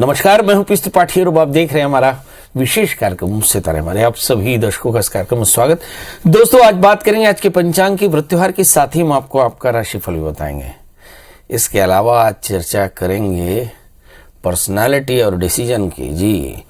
नमस्कार, मैं हूं पीयूष त्रिपाठी और आप देख रहे हैं हमारा विशेष कार्यक्रम सितारे हमारे। आप सभी दर्शकों का इस कार्यक्रम में स्वागत। दोस्तों, आज बात करेंगे आज के पंचांग की वृत्तिवार के साथ ही हम आपको आपका राशिफल भी बताएंगे। इसके अलावा आज चर्चा करेंगे पर्सनालिटी और डिसीजन की। जी,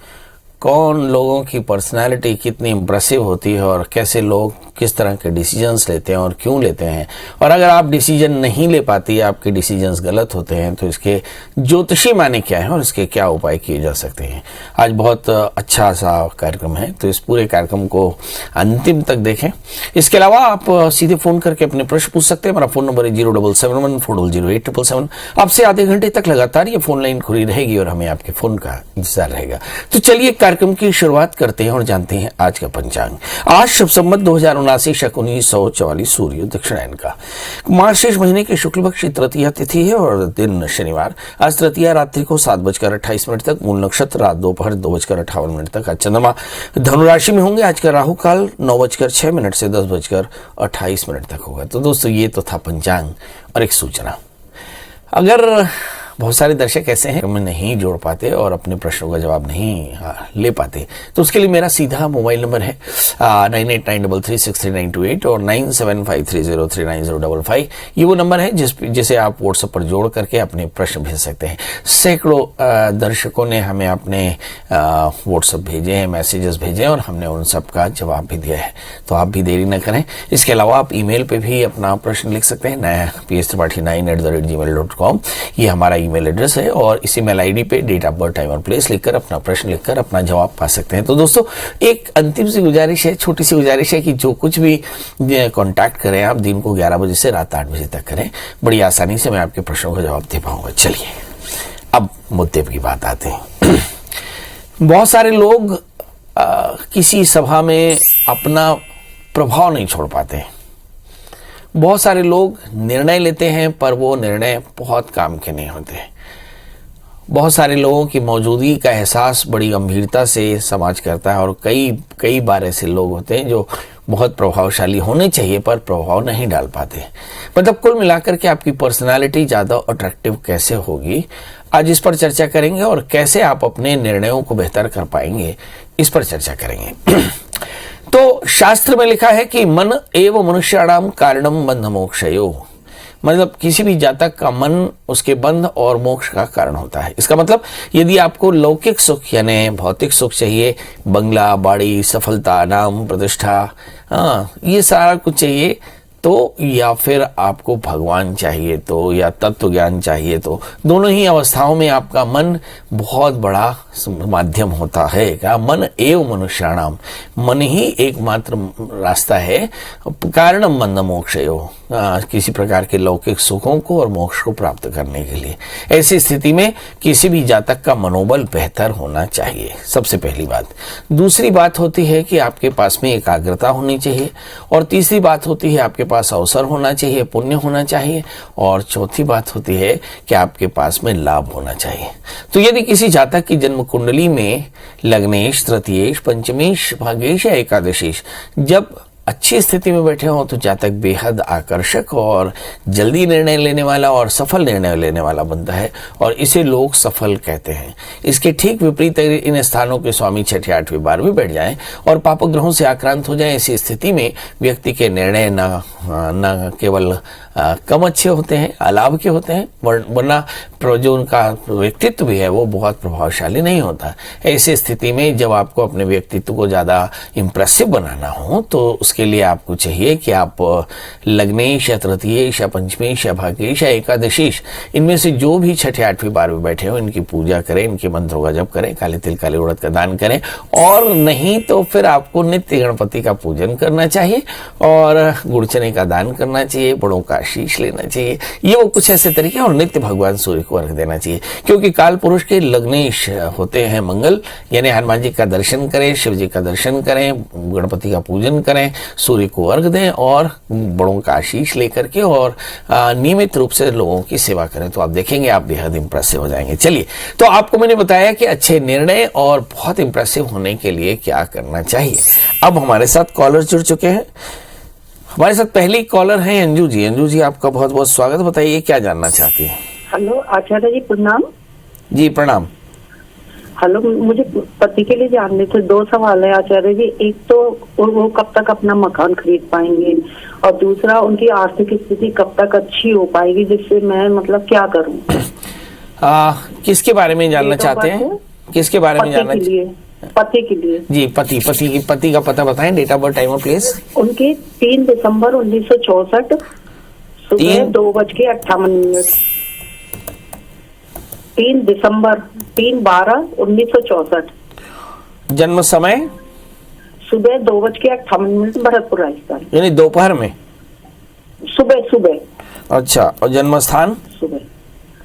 कौन लोगों की पर्सनालिटी कितनी इम्प्रेसिव होती है और कैसे लोग किस तरह के डिसीजंस लेते हैं और क्यों लेते हैं, और अगर आप डिसीजन नहीं ले पाती, आपके डिसीजंस गलत होते हैं, तो इसके ज्योतिषी माने क्या है और इसके क्या उपाय किए जा सकते हैं। आज बहुत अच्छा सा कार्यक्रम है, तो इस पूरे कार्यक्रम को अंतिम तक देखें। इसके अलावा आप सीधे फोन करके अपने प्रश्न पूछ सकते हैं। हमारा फोन नंबर है 07714008777। आपसे आधे घंटे तक लगातार ये फोन लाइन खुली रहेगी और हमें आपके फोन का इंतजार रहेगा। तो चलिए कार्यक्रम की शुरुआत करते हैं और जानते हैं आज का पंचांग। आज शुभ संवत 2079 शक 1944 सूर्य दक्षिणायन का मार्गशीर्ष महीने के शुक्ल पक्ष तृतीया तिथि है और दिन शनिवार। आज तृतीया रात्रि को 7:28 तक, मूल नक्षत्र रात दोपहर 2:58 तक। आज चंद्रमा धनुराशि में होंगे। आज का राहु काल 9:06 से 10:28 तक होगा। तो दोस्तों, ये तो था पंचांग। और एक सूचना, अगर बहुत सारे दर्शक ऐसे हैं में नहीं जोड़ पाते और अपने प्रश्नों का जवाब नहीं ले पाते, तो उसके लिए मेरा सीधा मोबाइल नंबर है 9893363928 और 9753039055। ये वो नंबर है जिसे आप व्हाट्सएप पर जोड़ करके अपने प्रश्न भेज सकते हैं। सैकड़ों दर्शकों ने हमें अपने व्हाट्सएप भेजे हैं, मैसेजेस भेजे हैं और हमने उन सब का जवाब भी दिया है। तो आप भी देरी न करें। इसके अलावा आप ईमेल पे भी अपना प्रश्न लिख सकते हैं, pstrpathi9@gmail.com। ये हमारा ईमेल एड्रेस है और इसी मेल आईडी पे डेट ऑफ बर्थ, टाइम और प्लेस लिखकर अपना प्रश्न लिखकर अपना जवाब पा सकते हैं। तो दोस्तों, एक अंतिम सी गुजारिश है, छोटी सी गुजारिश है कि जो कुछ भी कांटेक्ट करें आप दिन को 11 बजे से रात 8 बजे तक करें। बड़ी आसानी से मैं आपके प्रश्नों का जवाब दे पाऊंगा। चलिए अब मुद्दे की बात आते हैं। बहुत सारे लोग किसी सभा में अपना प्रभाव नहीं छोड़ पाते। बहुत सारे लोग निर्णय लेते हैं पर वो निर्णय बहुत काम के नहीं होते। बहुत सारे लोगों की मौजूदगी का एहसास बड़ी गंभीरता से समाज करता है और कई बार ऐसे लोग होते हैं जो बहुत प्रभावशाली होने चाहिए पर प्रभाव नहीं डाल पाते। मतलब कुल मिलाकर के आपकी पर्सनालिटी ज़्यादा अट्रैक्टिव कैसे होगी, आज इस पर चर्चा करेंगे और कैसे आप अपने निर्णयों को बेहतर कर पाएंगे, इस पर चर्चा करेंगे। तो शास्त्र में लिखा है कि मन एव मनुष्याणाम कारणम बंध मोक्षयो, मतलब किसी भी जातक का मन उसके बंध और मोक्ष का कारण होता है। इसका मतलब यदि आपको लौकिक सुख यानी भौतिक सुख चाहिए, बंगला, बाड़ी, सफलता, नाम, प्रतिष्ठा, ये सारा कुछ चाहिए तो, या फिर आपको भगवान चाहिए तो, या तत्व ज्ञान चाहिए तो, दोनों ही अवस्थाओं में आपका मन बहुत बड़ा माध्यम होता है। क्या मन एव मनुष्याणाम, मन ही एकमात्र रास्ता है कारणम बंध मोक्षयो, किसी प्रकार के लौकिक सुखों को और मोक्ष को प्राप्त करने के लिए। ऐसी स्थिति में किसी भी जातक का मनोबल बेहतर होना चाहिए, सबसे पहली बात। दूसरी बात होती है कि आपके पास में एकाग्रता होनी चाहिए, और तीसरी बात होती है आपके पास अवसर होना चाहिए, पुण्य होना चाहिए, और चौथी बात होती है कि आपके पास में लाभ होना चाहिए। तो यदि किसी जातक की जन्म कुंडली में लग्नेश, तृतीयेश, पंचमेश, भाग्येश या एकादशेश जब अच्छी स्थिति में बैठे हों तो जातक बेहद आकर्षक और जल्दी निर्णय लेने वाला और सफल निर्णय लेने वाला बनता है और इसे लोग सफल कहते हैं। इसके ठीक विपरीत इन स्थानों के स्वामी 6ठे 8वीं 12वीं बैठ जाएं और पाप ग्रहों से आक्रांत हो जाएं, ऐसी स्थिति में व्यक्ति के निर्णय न केवल कम अच्छे होते हैं, अलाभ के होते हैं, वरना जो उनका व्यक्तित्व भी है वो बहुत प्रभावशाली नहीं होता। ऐसी स्थिति में जब आपको अपने व्यक्तित्व को ज़्यादा इम्प्रेसिव बनाना हो तो उसके लिए आपको चाहिए कि आप लग्नेश या तृतीयेश या पंचमेश या भाग्येश या एकादशीश, इनमें से जो भी 6ठे 8वीं 12वीं बैठे हो इनकी पूजा करें, इनके मंत्रों का जप करें, काले तिल काले उड़द का दान करें, और नहीं तो फिर आपको नित्य गणपति का पूजन करना चाहिए और गुड़ चने का दान करना चाहिए, बड़ों का आशीष लेना चाहिए। ये वो कुछ ऐसे तरीके, और नित्य भगवान सूर्य को अर्घ देना चाहिए, क्योंकि काल पुरुष के लग्नेश होते हैं मंगल, यानी हनुमान जी का दर्शन करें, शिव जी का दर्शन करें, गणपति का पूजन करें, सूर्य को अर्घ दें और बड़ों का आशीष लेकर के और नियमित रूप से लोगों की सेवा करें, तो आप देखेंगे आप बेहद इंप्रेसिव हो जाएंगे। चलिए, तो आपको मैंने बताया कि अच्छे निर्णय और बहुत इंप्रेसिव होने के लिए क्या करना चाहिए। अब हमारे साथ कॉलर जुड़ चुके हैं। हमारे साथ पहली कॉलर है अंजू जी। अंजू जी, आपका बहुत बहुत स्वागत। बताइए क्या जानना चाहती है। हेलो आचार्य जी, प्रणाम। जी प्रणाम। हेलो, मुझे पति के लिए जानने थे। 2 सवाल है आचार्य जी। एक तो वो कब तक अपना मकान खरीद पाएंगे, और दूसरा उनकी आर्थिक स्थिति कब तक अच्छी हो पाएगी, जिससे मैं मतलब क्या करूं। किसके बारे में जानना चाहते हैं? किसके बारे में जानना? पति के लिए जी, पति का पता बताएं, डेट ऑफ बर्थ, टाइम और प्लेस। उनके 3 दिसंबर 1964 सुबह 2:58। 3 दिसंबर 3/12/1964। जन्म समय सुबह 2:58, भरतपुर राजस्थान। यानी दोपहर में? सुबह। अच्छा, और जन्म स्थान? सुबह,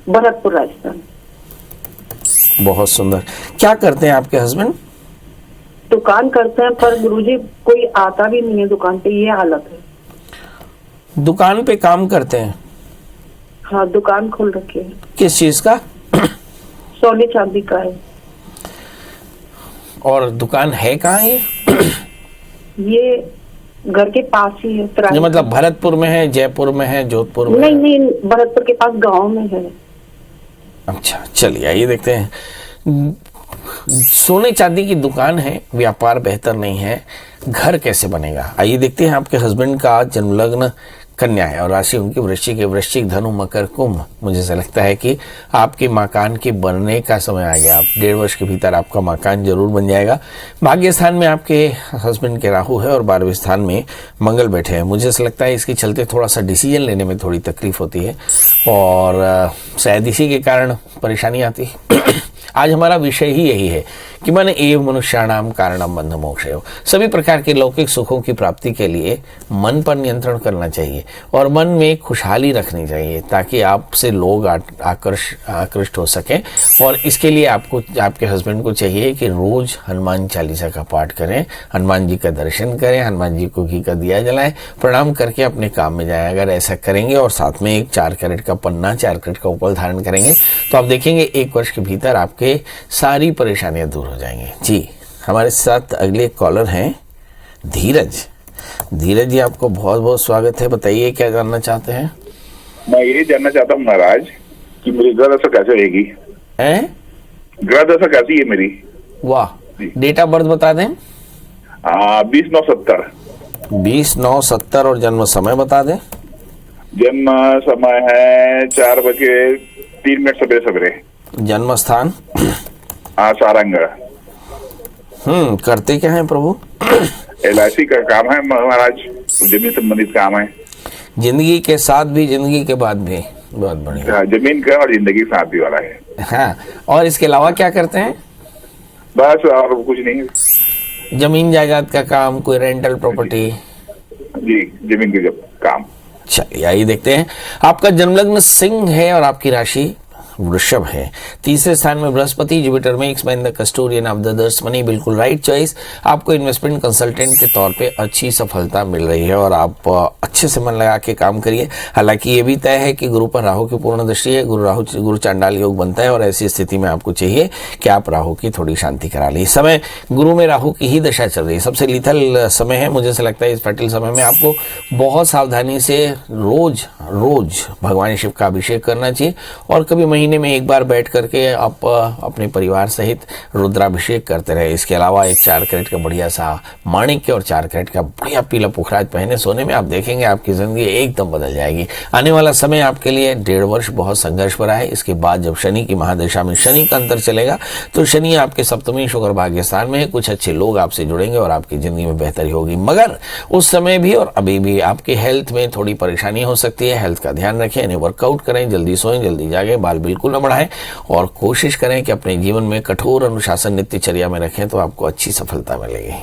भरतपुर राजस्थान। बहुत सुंदर। क्या करते हैं आपके हस्बैंड? दुकान करते हैं, पर गुरुजी कोई आता भी नहीं है दुकान पे, ये हालत है। दुकान पे काम करते हैं? हाँ, दुकान खोल रखी है। किस चीज का? सोने चांदी का है। और दुकान है कहाँ ये? ये घर के पास ही है। ये मतलब भरतपुर में है, जयपुर में है, जोधपुर में? नहीं, भरतपुर के पास गांव में है। अच्छा, चलिए आइए देखते हैं। सोने चांदी की दुकान है, व्यापार बेहतर नहीं है, घर कैसे बनेगा? आइए देखते हैं। आपके हस्बैंड का जन्म लग्न कन्या है और राशि उनकी वृश्चिक है। वृश्चिक, धनु, मकर, कुंभ। मुझे ऐसा लगता है कि आपके मकान के बनने का समय आ गया। आप 1.5 वर्ष के भीतर आपका मकान जरूर बन जाएगा। भाग्य स्थान में आपके हस्बैंड के राहु है और 12वें स्थान में मंगल बैठे हैं। मुझे ऐसा लगता है इसके चलते थोड़ा सा डिसीजन लेने में थोड़ी तकलीफ होती है और शायद इसी के कारण परेशानी आती है। आज हमारा विषय ही यही है कि मन एव मनुष्याणाम कारणम बंध मोक्षयो। सभी प्रकार के लौकिक सुखों की प्राप्ति के लिए मन पर नियंत्रण करना चाहिए और मन में खुशहाली रखनी चाहिए ताकि आपसे लोग आकृष्ट हो सकें। और इसके लिए आपको, आपके हस्बैंड को चाहिए कि रोज हनुमान चालीसा का पाठ करें, हनुमान जी का दर्शन करें, हनुमान जी को घी का दिया जलाएं, प्रणाम करके अपने काम में जाएं। अगर ऐसा करेंगे और साथ में एक 4 कैरेट का पन्ना, 4 कैरेट का उपल धारण करेंगे तो आप देखेंगे 1 वर्ष के भीतर आपके सारी परेशानियां दूर हो जाएंगी। जी, हमारे साथ अगले कॉलर हैं धीरज। धीरज जी, आपको बहुत बहुत स्वागत है। बताइए क्या जानना चाहते हैं? मैं यही जानना चाहता हूँ महाराज कि मेरी ग्रह दशा कैसे रहेगी? ग्रह दशा कैसी है मेरी? वाह, डेट ऑफ बर्थ बता दें। 20/9/70। 20/9/70 और जन्म समय बता दें। जन्म समय है 4:03 सवेरे। जन्म स्थान? सारंगढ़। करते क्या है प्रभु? LIC का काम है महाराज, जमीन संबंधित काम है। जिंदगी के साथ भी, जिंदगी के बाद भी? बहुत बढ़िया। जमीन का और जिंदगी साथ भी वाला है। हाँ, और इसके अलावा क्या करते हैं? बस और कुछ नहीं। जमीन जायदाद का काम, कोई रेंटल प्रॉपर्टी? जी, जमीन के जब काम। चलिए आइए देखते हैं। आपका जन्मलग्न सिंह है और आपकी राशि वृषभ है। 3रे स्थान में बृहस्पति, जुपिटर में एक्समैन द कस्टोरियन ऑफ द दर्स मनी। बिल्कुल राइट चॉइस। आपको इन्वेस्टमेंट कंसल्टेंट के तौर पे अच्छी सफलता मिल रही है और आप अच्छे से मन लगा के काम करिए। हालांकि ये भी तय है कि गुरु पर राहु की पूर्ण दृष्टि है, गुरु चांडाल योग बनता है और ऐसी स्थिति में आपको चाहिए कि आप राहु की थोड़ी शांति करा ली। इस समय गुरु में राहु की ही दशा चल रही है, सबसे लीथल समय है। मुझे ऐसा लगता है इस फैटल समय में आपको बहुत सावधानी से रोज भगवान शिव का अभिषेक करना चाहिए और कभी महीने में एक बार बैठ करके आप अपने परिवार सहित रुद्राभिषेक करते रहे। इसके अलावा एक 4 कैरेट का बढ़िया सा माणिक्य और 4 कैरेट का बढ़िया पीला पुखराज पहने सोने में, आप देखेंगे आपकी जिंदगी एकदम बदल जाएगी। आने वाला समय आपके लिए 1.5 वर्ष बहुत संघर्ष भरा है। इसके बाद जब शनि की महादशा में शनि का अंतर चलेगा तो शनि आपके सप्तमी शुक्र भाग्य स्थान में है। कुछ अच्छे लोग आपसे जुड़ेंगे और आपकी जिंदगी में बेहतरी होगी, मगर उस समय भी और अभी भी आपके हेल्थ में थोड़ी परेशानी हो सकती है। हेल्थ का ध्यान रखें, यानी वर्कआउट करें, जल्दी सोएं, जल्दी जागें, बाल बिल्कुल न बढ़ाएं और कोशिश करें कि अपने जीवन में कठोर अनुशासन नित्यचर्या में रखें तो आपको अच्छी सफलता मिलेगी।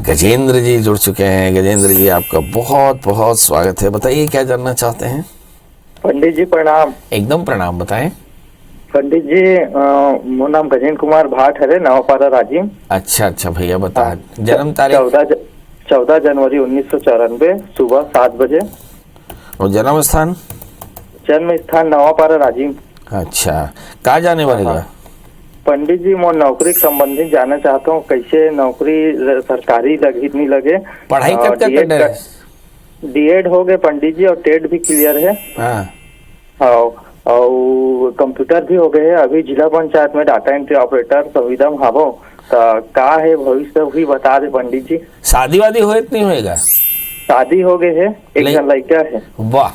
गजेंद्र जी जुड़ चुके हैं। गजेंद्र जी, आपका बहुत बहुत स्वागत है। बताइए क्या जानना चाहते हैं? पंडित जी प्रणाम। एकदम प्रणाम, बताएं। पंडित जी, मेरा नाम गजेंद्र कुमार भाट है, नवापारा राजीव। अच्छा भैया, बता। जन्म तारीख? 14 जनवरी 1994 सुबह 7 बजे। और जन्म स्थान? जन्म स्थान नवापारा राजीव। अच्छा, कहाँ जाने वाले? पंडित जी, मैं नौकरी संबंधित जानना चाहता हूँ, कैसे नौकरी सरकारी नहीं लगे। पढ़ाई कब तक? D.Ed हो गए पंडित जी और टेट भी क्लियर है। हाँ। और कंप्यूटर भी हो गए है। अभी जिला पंचायत में डाटा एंट्री ऑपरेटर संविदा में हावो, तो का है भविष्य भी बता दे पंडित जी। शादी वादी होए नहीं होएगा? शादी हो गए है, एक जन लड़का है। वाह,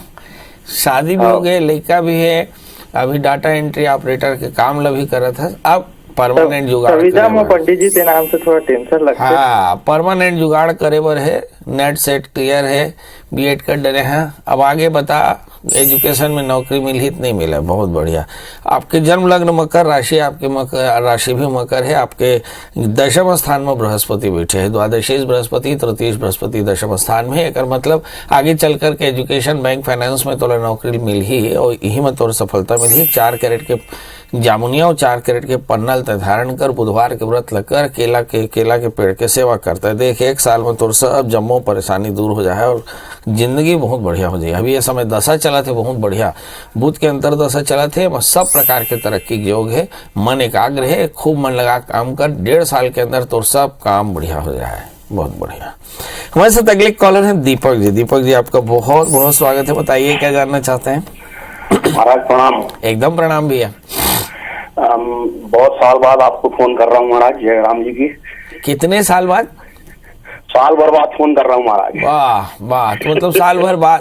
शादी भी हो गए, लड़का भी है, अभी डाटा एंट्री ऑपरेटर के काम ला भी करत है। अब परमानेंट जुगाड़ संविदा में पंडित जी के नाम से थोड़ा टेंशन लगता है। हाँ, परमानेंट जुगाड़ करे बर है, नेट सेट क्लियर है, बीएड कर डरे हैं। अब आगे बता, एजुकेशन में नौकरी मिली नहीं मिला? बहुत बढ़िया। आपके जन्म लग्न मकर राशि, आपके मकर राशि भी मकर है, आपके दशम स्थान में बृहस्पति बैठे है, द्वादशीज बृहस्पति, तृतीय बृहस्पति दशम स्थान में। एक मतलब आगे चल कर के एजुकेशन, बैंक, फाइनेंस में तोला नौकरी मिल ही और यही में तोर सफलता मिली। 4 कैरेट के जामुनिया और 4 कैरेट के पन्नल धारण कर, बुधवार के व्रत लगकर केला के पेड़ के सेवा करता है। देख 1 साल में तोर सब जम्मो परेशानी दूर हो जाए और जिंदगी बहुत बढ़िया हो जाए। अभी ये समय दशा चला थे बहुत बढ़िया, बुध के अंतर दशा चला थे, सब प्रकार के तरक्की के योग है। मन एकाग्र है, खूब मन लगा काम कर, 1.5 साल के अंदर तोर सब काम बढ़िया हो जाए। बहुत बढ़िया। हमारे साथ अगले कॉलर है दीपक जी। दीपक जी, आपका बहुत बहुत स्वागत है। बताइए क्या जानना चाहते हैं? महाराज प्रणाम। एकदम प्रणाम भैया। बहुत साल बाद आपको फोन कर रहा हूँ महाराज, जयराम जी की। कितने साल बाद? साल भर बाद फोन कर रहा हूँ महाराज। वाह वाह, तो मतलब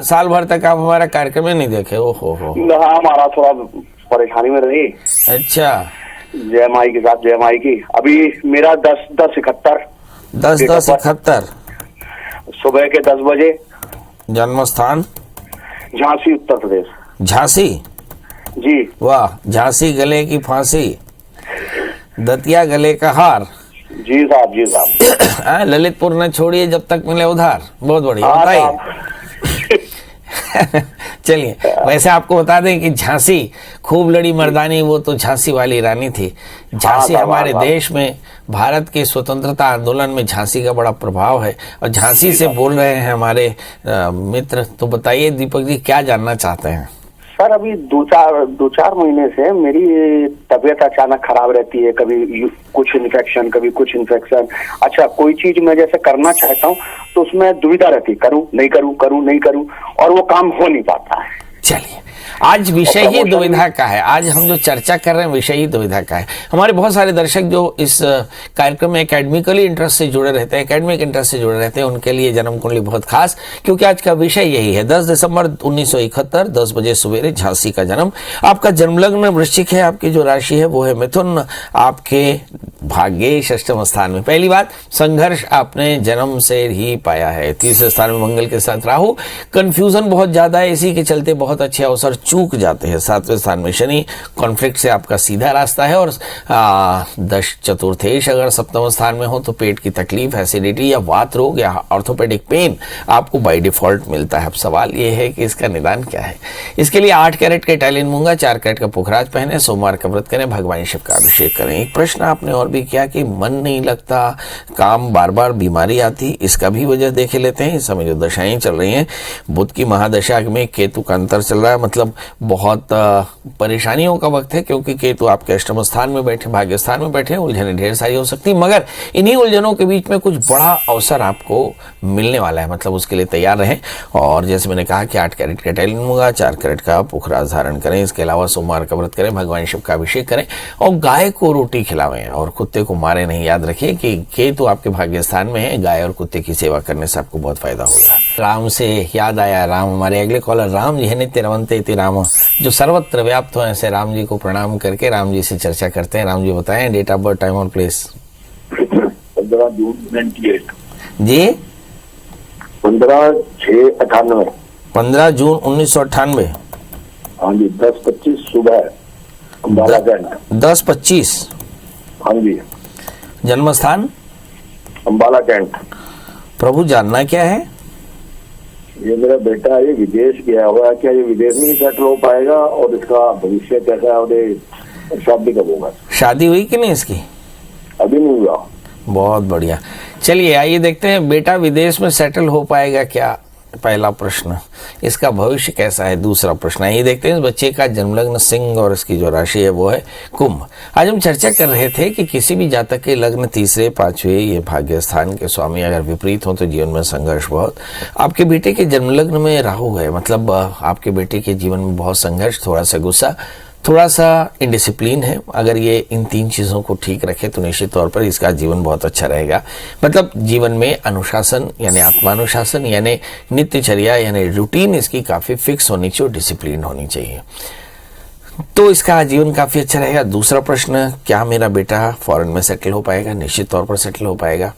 साल भर तक आप हमारा कार्यक्रम ही नहीं देखे? ओहो हो। हाँ महाराज, थोड़ा परेशानी में रही। अच्छा। जय माई के साथ जय माई की। अभी मेरा 10/10/71 10/10/71 सुबह के 10 बजे। जन्म स्थान? झांसी, उत्तर प्रदेश। झांसी जी। वाह, झांसी गले की फांसी, दतिया गले का हार। जी साहब, जी साहब। ललितपुर न छोड़िए जब तक मिले उधार। बहुत बढ़िया, बताइए। चलिए, वैसे आपको बता दें कि झांसी खूब लड़ी मर्दानी, वो तो झांसी वाली रानी थी। झांसी हमारे देश में भारत के स्वतंत्रता आंदोलन में झांसी का बड़ा प्रभाव है और झांसी से बोल रहे हैं हमारे मित्र। तो बताइए दीपक जी, क्या जानना चाहते हैं? सर, अभी 2-4 महीने से मेरी तबीयत अचानक खराब रहती है, कभी कुछ इन्फेक्शन, कभी कुछ इन्फेक्शन। अच्छा, कोई चीज मैं जैसे करना चाहता हूँ तो उसमें दुविधा रहती, करूँ नहीं करूँ, और वो काम हो नहीं पाता है। चलिए, आज विषय ही दुविधा का है। आज हम जो चर्चा कर रहे हैं विषय ही दुविधा का है। हमारे बहुत सारे दर्शक जो इस कार्यक्रम में एकेडमिकली इंटरेस्ट से जुड़े रहते हैं, एकेडमिक इंटरेस्ट से जुड़े रहते हैं, उनके लिए जन्म कुंडली बहुत खास, क्योंकि आज का विषय यही है। 10 दिसंबर 1971 10 बजे सवेरे झांसी का जन्म। आपका जन्म लग्न वृश्चिक है, आपकी जो राशि है वो है मिथुन, आपके भाग्य अष्टम स्थान में। पहली बात, संघर्ष आपने जन्म से ही पाया है। तीसरे स्थान में मंगल के साथ राहु, कंफ्यूजन बहुत ज्यादा है, इसी के चलते बहुत अच्छे अवसर चूक जाते हैं। 7वें स्थान में शनि, कॉन्फ्लिक्ट से आपका सीधा रास्ता है। और दश चतुर्थेश अगर 7वें स्थान में हो तो पेट की तकलीफ, एसिडिटी या वात रोग या ऑर्थोपेडिक पेन आपको बाय डिफॉल्ट मिलता है। अब सवाल ये है कि इसका निदान क्या है। इसके लिए 8 कैरेट के इटालियन मूंगा, 4 कैरेट का पुखराज पहने, सोमवार का व्रत करें, भगवान शिव का अभिषेक करें। एक प्रश्न आपने और भी किया कि मन नहीं लगता, काम बार बार बीमारी आती, इसका भी वजह देख लेते हैं। इस समय जो दशाएं चल रही हैं, बुध की महादशा में केतु का अंतर चल रहा है, मतलब बहुत परेशानियों का वक्त है, क्योंकि केतु आपके अष्टम स्थान में बैठे, भाग्य स्थान में बैठे, उलझने ढेर सारी हो सकती, मगर इन्हीं उलझनों के बीच में कुछ बड़ा अवसर आपको मिलने वाला है, मतलब उसके लिए तैयार रहें। और जैसे मैंने कहा कि 8 कैरेट का इटालियन मूंगा, 4 कैरेट का पुखराज धारण करें, इसके अलावा सोमवार का व्रत करें, भगवान शिव का अभिषेक करें और गाय को रोटी खिलावें और कुत्ते को मारे नहीं। याद रखिए कि केतु आपके भाग्य स्थान में है, गाय और कुत्ते की सेवा करने से आपको बहुत फायदा होगा। राम से याद आया, राम हमारे अगले कॉलर राम जी है, नित्य रवंते इति राम, जो सर्वत्र व्याप्त हो, ऐसे राम जी को प्रणाम करके राम जी से चर्चा करते हैं। राम जी बताएं डेट ऑफ बर्थ, टाइम और प्लेस। 15 जून 98 जी। 15/6/98। 15 जून 1998। हाँ जी। 10:25 सुबह, अम्बाला कैंट। 10:25। हाँ जी। जन्म स्थान? अम्बाला कैंट। प्रभु जानना क्या है? ये मेरा बेटा है, ये विदेश गया हुआ है, क्या ये विदेश में ही सेटल हो पाएगा और इसका भविष्य कैसा है, और शादी कब होगा? शादी हुई कि नहीं इसकी? अभी नहीं हुआ। बहुत बढ़िया। चलिए आइए देखते हैं बेटा विदेश में सेटल हो पाएगा क्या। पहला प्रश्न, इसका भविष्य कैसा है? दूसरा प्रश्न, ये देखते हैं इस बच्चे का जन्मलग्न सिंह और इसकी जो राशि है वो है कुंभ। आज हम चर्चा कर रहे थे कि किसी भी जातक के लग्न तीसरे पांचवें ये भाग्य स्थान के स्वामी अगर विपरीत हो तो जीवन में संघर्ष बहुत। आपके बेटे के जन्मलग्न में राहु है, मतलब आपके बेटे के जीवन में बहुत संघर्ष, थोड़ा सा गुस्सा, थोड़ा सा इनडिसिप्लिन है। अगर ये इन 3 चीज़ों को ठीक रखे तो निश्चित तौर पर इसका जीवन बहुत अच्छा रहेगा। मतलब जीवन में अनुशासन यानी आत्मानुशासन यानी नित्यचर्या यानी रूटीन इसकी काफ़ी फिक्स होनी चाहिए और डिसिप्लिन होनी चाहिए, तो इसका जीवन काफ़ी अच्छा रहेगा। दूसरा प्रश्न, क्या मेरा बेटा फॉरेन में सेटल हो पाएगा? निश्चित तौर पर सेटल हो पाएगा।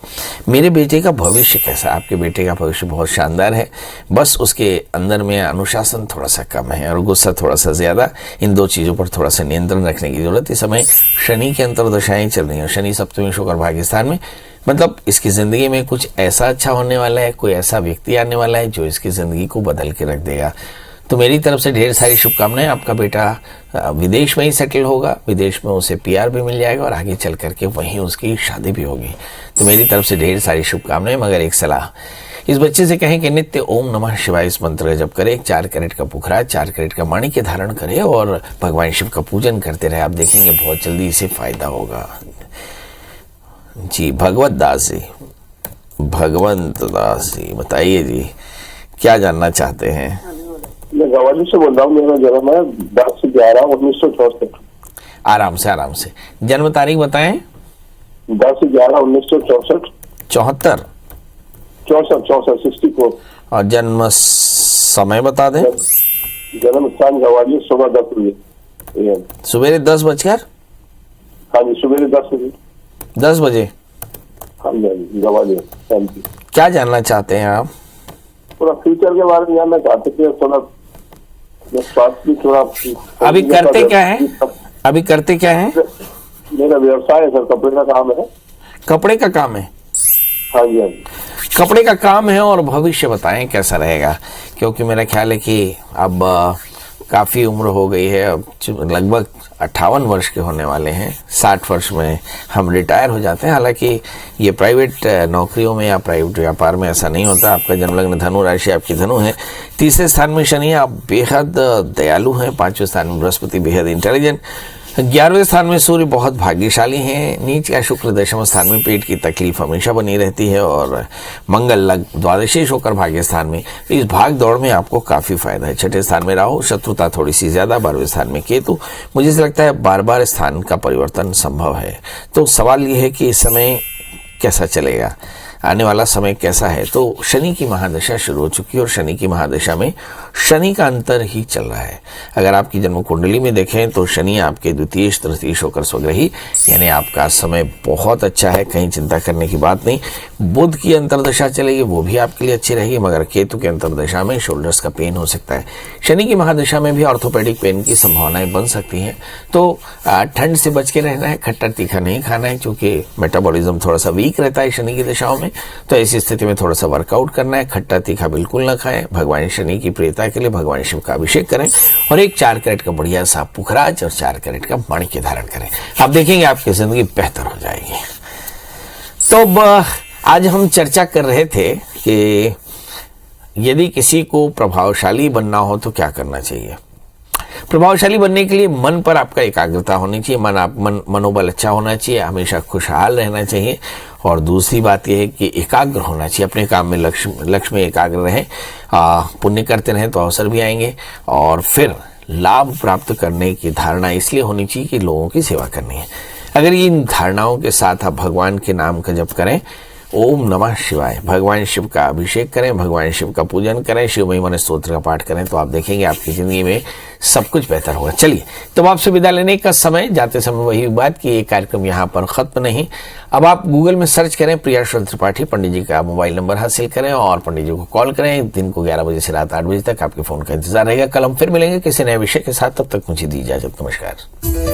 मेरे बेटे का भविष्य कैसा? आपके बेटे का भविष्य बहुत शानदार है, बस उसके अंदर में अनुशासन थोड़ा सा कम है और गुस्सा थोड़ा सा ज़्यादा। इन 2 चीज़ों पर थोड़ा सा नियंत्रण रखने की जरूरत। इस समय शनि की अंतर्दशाएँ चल रही हैं, शनि सप्तमी होकर भाग्यस्थान में, मतलब इसकी ज़िंदगी में कुछ ऐसा अच्छा होने वाला है, कोई ऐसा व्यक्ति आने वाला है जो इसकी ज़िंदगी को बदल के रख देगा। तो मेरी तरफ से ढेर सारी शुभकामनाएं। आपका बेटा विदेश में ही सेटल होगा, विदेश में उसे PR भी मिल जाएगा और आगे चल करके वहीं उसकी शादी भी होगी। तो मेरी तरफ से ढेर सारी शुभकामनाएं। मगर एक सलाह, इस बच्चे से कहें कि नित्य ओम नमः शिवाय इस मंत्र का जप करे, 4 कैरेट का पुखराज, 4 कैरेट का माणिक्य धारण करे और भगवान शिव का पूजन करते रहे। आप देखेंगे बहुत जल्दी इसे फायदा होगा। जी भगवत दास जी बताइए जी, क्या जानना चाहते हैं? मैं गवाली से बोल रहा हूँ। मेरा जन्म है 10/11/1964। आराम से जन्म तारीख बताएं। 10/11/1964। 74 64 और जन्म समय बता दें। जन्म स्थान गवाली, सुबह 10 बजे, सवेरे 10 बजकर, हाँ जी सवेरे 10 बजे। 10 बजे, हाँ जी गवाली। हाँ जी, क्या जानना चाहते हैं आप? थोड़ा फ्यूचर के बारे में जानना चाहते थे, थोड़ा स्वास्थ्य भी थोड़ा। अभी करते क्या है? मेरा व्यवसाय है सर, कपड़े का काम है। कपड़े का काम है? हाँ जी, हाँ जी। कपड़े का काम है और भविष्य बताएं कैसा रहेगा? क्योंकि मेरा ख्याल है कि अब काफ़ी उम्र हो गई है, अब लगभग 58 वर्ष के होने वाले हैं। 60 वर्ष में हम रिटायर हो जाते हैं। हालांकि ये प्राइवेट नौकरियों में या प्राइवेट व्यापार में ऐसा नहीं होता। आपका जन्मलग्न धनु राशि आपकी धनु है, 3रे स्थान में शनि, आप बेहद दयालु हैं, 5वें स्थान में बृहस्पति बेहद इंटेलिजेंट, 11वें स्थान में सूर्य बहुत भाग्यशाली हैं, नीच का शुक्र 10वें स्थान में, पेट की तकलीफ हमेशा बनी रहती है और मंगल लग द्वादशीश होकर भाग्यस्थान में। इस भाग दौड़ में आपको काफ़ी फायदा है। 6ठे स्थान में राहु, शत्रुता थोड़ी सी ज़्यादा, 12वें स्थान में केतु। मुझे ऐसा लगता है बार स्थान का परिवर्तन संभव है। तो सवाल ये है कि इस समय कैसा चलेगा, आने वाला समय कैसा है? तो शनि की महादशा शुरू हो चुकी है और शनि की महादशा में शनि का अंतर ही चल रहा है। अगर आपकी जन्म कुंडली में देखें तो शनि आपके द्वितीयेश तृतीयेश होकर स्वग्रही, यानी आपका समय बहुत अच्छा है, कहीं चिंता करने की बात नहीं। बुध की अंतर्दशा चलेगी, वो भी आपके लिए अच्छी रहेगी, मगर केतु की अंतर्दशा में शोल्डर्स का पेन हो सकता है। शनि की महादशा में भी ऑर्थोपेडिक पेन की संभावनाएं बन सकती हैं। तो ठंड से बच के रहना है, खट्टा तीखा नहीं खाना है, क्योंकि मेटाबॉलिज्म थोड़ा सा वीक रहता है शनि की दशाओं में। तो ऐसी स्थिति में थोड़ा सा वर्कआउट करना है, खट्टा तीखा बिल्कुल न खाएं, भगवान शनि की प्रियता के लिए भगवान शिव का अभिषेक करें और एक 4 कैरेट का बढ़िया सा पुखराज और 4 कैरेट का माणिक्य धारण करें। आप देखेंगे आपकी जिंदगी बेहतर हो जाएगी। तो आज हम चर्चा कर रहे थे कि यदि किसी को प्रभावशाली बनना हो तो क्या करना चाहिए। प्रभावशाली बनने के लिए मन पर आपका एकाग्रता होनी चाहिए, मनोबल अच्छा होना चाहिए, हमेशा खुशहाल रहना चाहिए। और दूसरी बात यह है कि एकाग्र होना चाहिए, अपने काम में लक्ष्य में एकाग्र रहें, पुण्य करते रहें तो अवसर भी आएंगे। और फिर लाभ प्राप्त करने की धारणा इसलिए होनी चाहिए कि लोगों की सेवा करनी है। अगर इन धारणाओं के साथ आप भगवान के नाम का जप करें, ओम नमः शिवाय, भगवान शिव का अभिषेक करें, भगवान शिव का पूजन करें, शिव महिमा स्तोत्र का पाठ करें, तो आप देखेंगे आपकी जिंदगी में सब कुछ बेहतर होगा। चलिए, तो आपसे विदा लेने का समय, जाते समय वही बात कि ये कार्यक्रम यहाँ पर खत्म नहीं। अब आप गूगल में सर्च करें प्रियाशरण त्रिपाठी, पंडित जी का मोबाइल नंबर हासिल करें और पंडित जी को कॉल करें। दिन को 11 बजे से रात 8 बजे तक आपके फोन का इंतजार रहेगा। कल हम फिर मिलेंगे किसी नए विषय के साथ, तब तक मुझे दी इजाजत। नमस्कार।